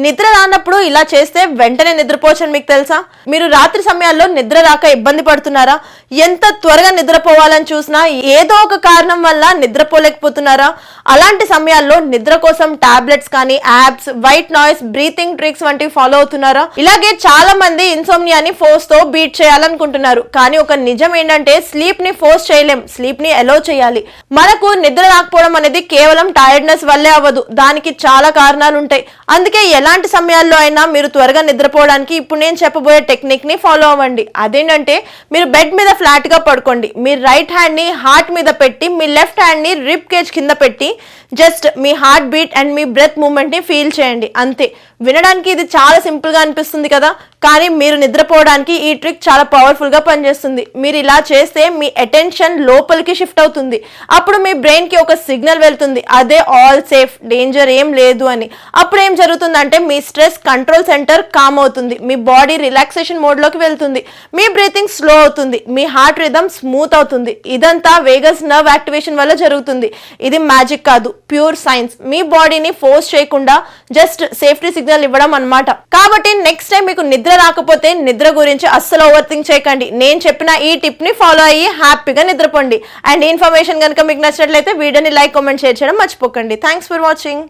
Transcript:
నిద్ర రానప్పుడు ఇలా చేస్తే వెంటనే నిద్రపోవచ్చని మీకు తెలుసా? మీరు రాత్రి సమయాల్లో నిద్ర రాక ఇబ్బంది పడుతున్నారా? ఎంత త్వరగా నిద్రపోవాలని చూసినా ఏదో ఒక కారణం వల్ల నిద్రపోలేకపోతున్నారా? అలాంటి సమయాల్లో నిద్ర కోసం టాబ్లెట్స్ కానీ apps, white noise, breathing tricks వంటివి ఫాలో అవుతున్నారా? ఇలాగే చాలా మంది ఇన్సోమ్నియాని ఫోర్స్ తో బీట్ చేయాలనుకుంటున్నారు. కానీ ఒక నిజం ఏంటంటే స్లీప్ ని ఫోర్స్ చేయలేం, స్లీప్ ని అలో చేయాలి. మనకు నిద్ర రాకపోవడం అనేది కేవలం టైర్డ్నెస్ వల్లే అవ్వదు, దానికి చాలా కారణాలు ఉంటాయి. అందుకే ఎలాంటి సమయాల్లో అయినా మీరు త్వరగా నిద్రపోవడానికి ఇప్పుడు నేను చెప్పబోయే టెక్నిక్ ని ఫాలో అవ్వండి. అదేంటంటే మీరు బెడ్ మీద ఫ్లాట్ గా పడుకోండి. మీ రైట్ హ్యాండ్ ని హార్ట్ మీద పెట్టి మీ లెఫ్ట్ హ్యాండ్ ని రిబ్ కేజ్ కింద పెట్టి జస్ట్ మీ హార్ట్ బీట్ అండ్ మీ బ్రెత్ మూవ్మెంట్ ని ఫీల్ చేయండి. అంతే. వినడానికి ఇది చాలా సింపుల్ గా అనిపిస్తుంది కదా, కానీ మీరు నిద్రపోవడానికి ఈ ట్రిక్ చాలా పవర్ఫుల్ గా పనిచేస్తుంది. మీరు ఇలా చేస్తే మీ అటెన్షన్ లోపలికి షిఫ్ట్ అవుతుంది. అప్పుడు మీ బ్రెయిన్ కి ఒక సిగ్నల్ వెళ్తుంది, అదే ఆల్ సేఫ్, డేంజర్ ఏం లేదు అని. అప్పుడు ఏం జరుగుతుందంటే మీ స్ట్రెస్ కంట్రోల్ సెంటర్ కామ్ అవుతుంది, మీ బాడీ రిలాక్సేషన్ మోడ్ లోకి వెళ్తుంది, మీ బ్రీతింగ్ స్లో అవుతుంది, మీ హార్ట్ రిథమ్ స్మూత్ అవుతుంది. ఇదంతా వేగస్ నర్వ్ యాక్టివేషన్ వల్ల జరుగుతుంది. ఇది మ్యాజిక్ కాదు, ప్యూర్ సైన్స్. మీ బాడీని ఫోర్స్ చేయకుండా జస్ట్ సేఫ్టీ సిగ్నల్ ఇవ్వడం అన్నమాట. కాబట్టి నెక్స్ట్ టైం మీకు నిద్ర రాకపోతే నిద్ర గురించి అస్సలు ఓవర్ థింక్ చేయకండి. నేను చెప్పిన ఈ టిప్ ని ఫాలో అయ్యి హ్యాపీగా నిద్రపోండి. అండ్ ఇన్ఫర్మేషన్ కనుక మీకు నచ్చినట్లయితే వీడియోని లైక్, కామెంట్, షేర్ చేయడం మర్చిపోకండి. Thanks for watching.